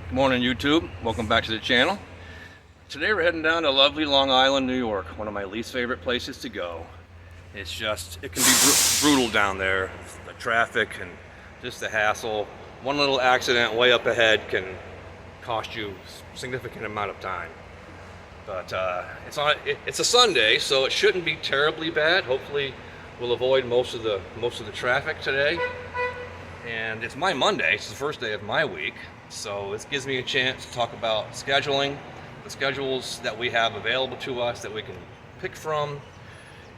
Good morning, YouTube. Welcome back to the channel. Today we're heading down to lovely Long Island, New York, one of my least favorite places to go. It can be brutal down there. The traffic and just the hassle. One little accident way up ahead can cost you a significant amount of time. But it's a Sunday, so it shouldn't be terribly bad. Hopefully we'll avoid most of the traffic today. And it's my Monday, it's the first day of my week. So this gives me a chance to talk about scheduling, the schedules that we have available to us that we can pick from,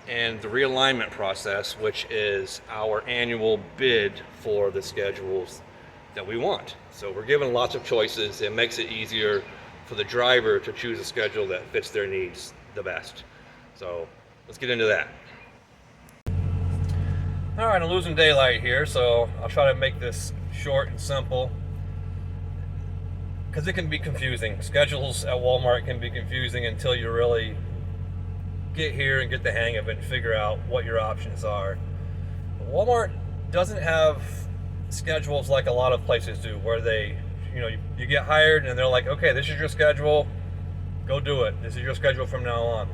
and the realignment process, which is our annual bid for the schedules that we want. So we're given lots of choices. It makes it easier for the driver to choose a schedule that fits their needs the best. So let's get into that. All right, I'm losing daylight here, so I'll try to make this short and simple, because it can be confusing. Schedules at Walmart can be confusing until you really get here and get the hang of it and figure out what your options are. Walmart doesn't have schedules like a lot of places do, where you get hired and they're like, okay, this is your schedule, go do it. This is your schedule from now on.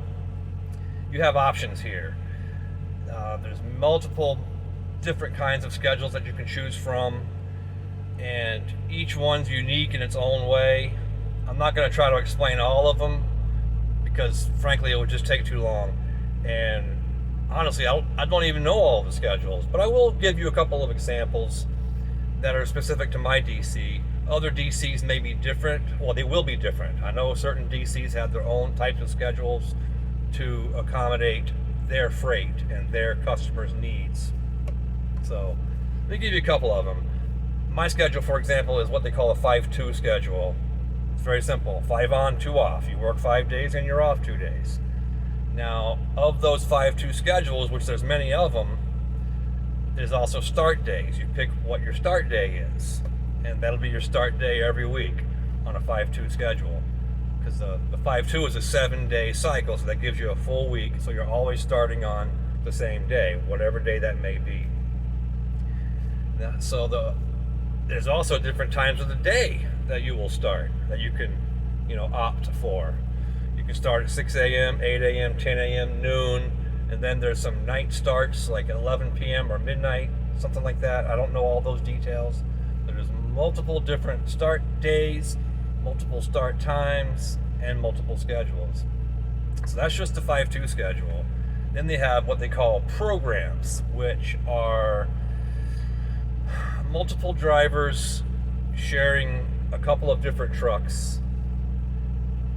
You have options here. There's multiple different kinds of schedules that you can choose from, and each one's unique in its own way. I'm not going to try to explain all of them because frankly it would just take too long, and honestly I don't even know all of the schedules, but I will give you a couple of examples that are specific to my DC. Other DCs may be different. Well, they will be different. I know certain DCs have their own types of schedules to accommodate their freight and their customers' needs. So let me give you a couple of them. My schedule, for example, is what they call a 5-2 schedule. It's very simple. 5 on, 2 off. You work 5 days and you're off 2 days. Now, of those 5-2 schedules, which there's many of them, there's also start days. You pick what your start day is, and that'll be your start day every week on a 5-2 schedule. Because the 5-2 is a 7-day cycle, so that gives you a full week, so you're always starting on the same day, whatever day that may be. Now, there's also different times of the day that you will start, that you can opt for. You can start at 6 a.m., 8 a.m., 10 a.m., noon, and then there's some night starts like 11 p.m. or midnight, something like that. I don't know all those details. There's multiple different start days, multiple start times, and multiple schedules. So that's just the 5-2 schedule. Then they have what they call programs, which are multiple drivers sharing a couple of different trucks.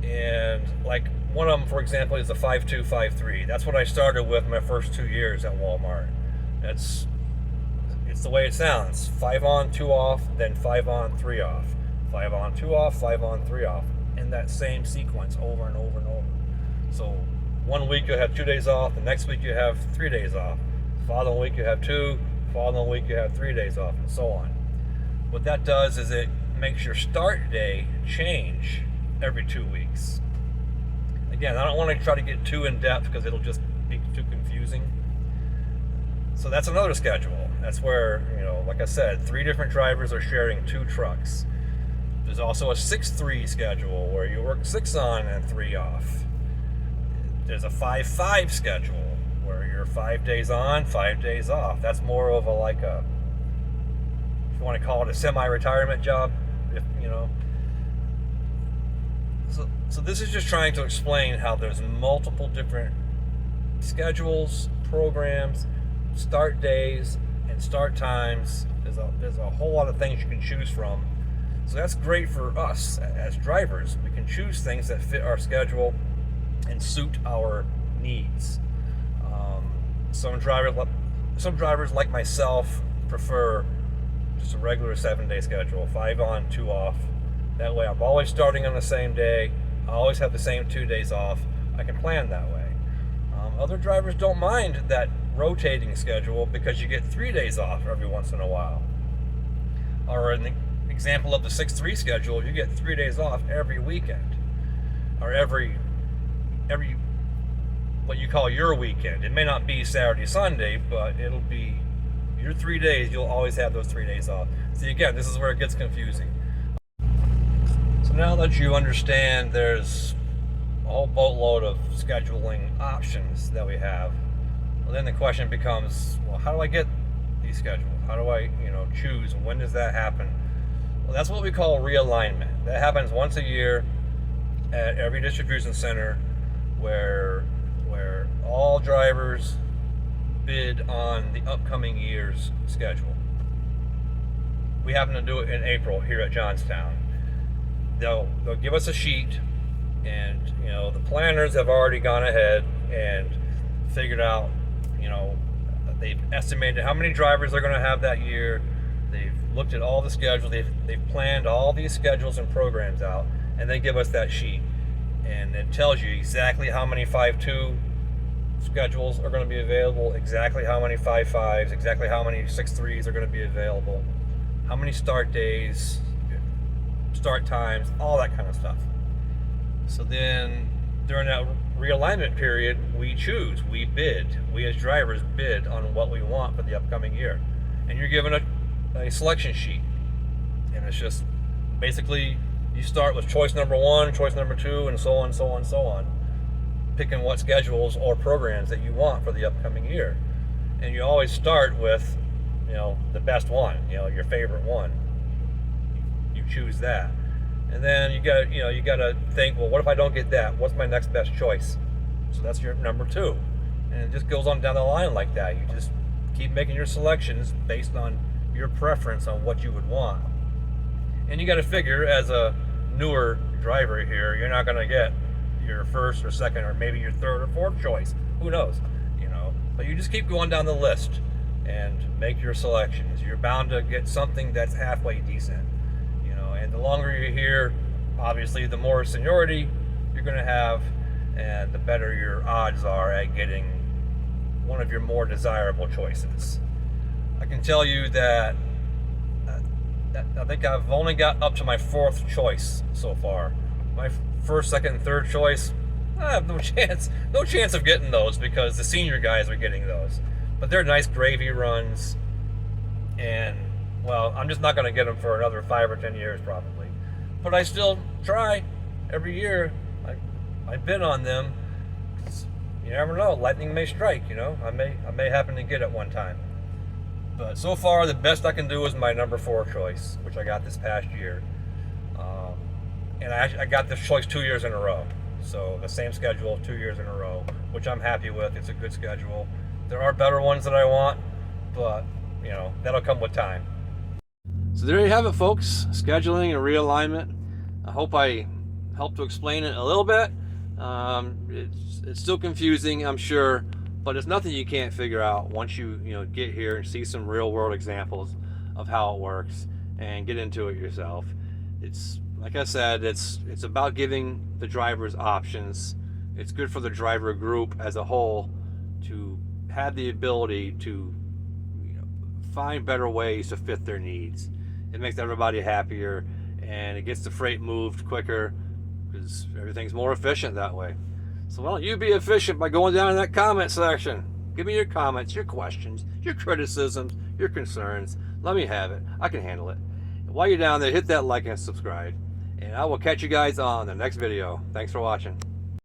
And like one of them, for example, is a 5-2, 5-3. That's what I started with my first 2 years at Walmart. It's the way it sounds. 5 on, 2 off, then 5 on, 3 off. 5 on, 2 off, 5 on, 3 off. In that same sequence over and over and over. So one week you'll have 2 days off, the next week you have 3 days off. The following week you have 2, the following week you have 3 days off, and so on. What that does is it makes your start day change every 2 weeks. Again, I don't want to try to get too in depth because it'll just be too confusing. So that's another schedule. That's where, like I said, 3 different drivers are sharing 2 trucks. There's also a 6-3 schedule where you work 6 on and 3 off. There's a 5-5 schedule where you're 5 days on, 5 days off. That's more of if you want to call it a semi-retirement job, So this is just trying to explain how there's multiple different schedules, programs, start days, and start times. There's a whole lot of things you can choose from. So that's great for us as drivers. We can choose things that fit our schedule and suit our needs. Some drivers like myself prefer just a regular 7-day schedule, 5 on, 2 off. That way I'm always starting on the same day. I always have the same 2 days off. I can plan that way. Other drivers don't mind that rotating schedule because you get 3 days off every once in a while. Or in the example of the 6-3 schedule, you get 3 days off every weekend, or every what you call your weekend. It may not be Saturday, Sunday, but it'll be your 3 days. You'll always have those 3 days off. See, again, this is where it gets confusing. now that you understand there's a whole boatload of scheduling options that we have, well, then the question becomes, well, how do I get these schedules? How do I, choose? When does that happen? Well, that's what we call realignment. That happens once a year at every distribution center where all drivers bid on the upcoming year's schedule. We happen to do it in April here at Johnstown. They'll give us a sheet, and the planners have already gone ahead and figured out, they've estimated how many drivers they're going to have that year. They've looked at all the schedules. They've planned all these schedules and programs out, and they give us that sheet, and it tells you exactly how many 5.2 schedules are going to be available, exactly how many 5.5s, exactly how many 6.3s are going to be available, how many start days, start times, all that kind of stuff. So then during that realignment period, we choose, we bid, we as drivers bid on what we want for the upcoming year. And you're given a selection sheet. And it's just basically you start with choice number 1, choice number 2, and so on, so on, so on, picking what schedules or programs that you want for the upcoming year. And you always start with, the best one, your favorite one. You choose that. And then you gotta think, well, what if I don't get that? What's my next best choice? So that's your number 2. And it just goes on down the line like that. You just keep making your selections based on your preference on what you would want. And you gotta figure, as a newer driver here, you're not gonna get your first or second or maybe your third or fourth choice. Who knows? But you just keep going down the list and make your selections. You're bound to get something that's halfway decent. And the longer you're here, obviously the more seniority you're going to have, and the better your odds are at getting one of your more desirable choices. I can tell you that I think I've only got up to my 4th choice so far. My first, second, and third choice, I have no chance of getting those, because the senior guys are getting those. But they're nice gravy runs, and well, I'm just not going to get them for another 5 or 10 years probably. But I still try every year. I bid on them. You never know, lightning may strike. I may happen to get it one time. But so far, the best I can do is my number 4 choice, which I got this past year. And I got this choice 2 years in a row. So the same schedule 2 years in a row, which I'm happy with. It's a good schedule. There are better ones that I want, but that'll come with time. So there you have it, folks. Scheduling and realignment. I hope I helped to explain it a little bit. It's still confusing, I'm sure, but it's nothing you can't figure out once you get here and see some real world examples of how it works and get into it yourself. It's like I said, it's about giving the drivers options. It's good for the driver group as a whole to have the ability to find better ways to fit their needs. It makes everybody happier, and it gets the freight moved quicker because everything's more efficient that way. So why don't you be efficient by going down in that comment section? Give me your comments, your questions, your criticisms, your concerns. Let me have it. I can handle it. And while you're down there, hit that like and subscribe. And I will catch you guys on the next video. Thanks for watching.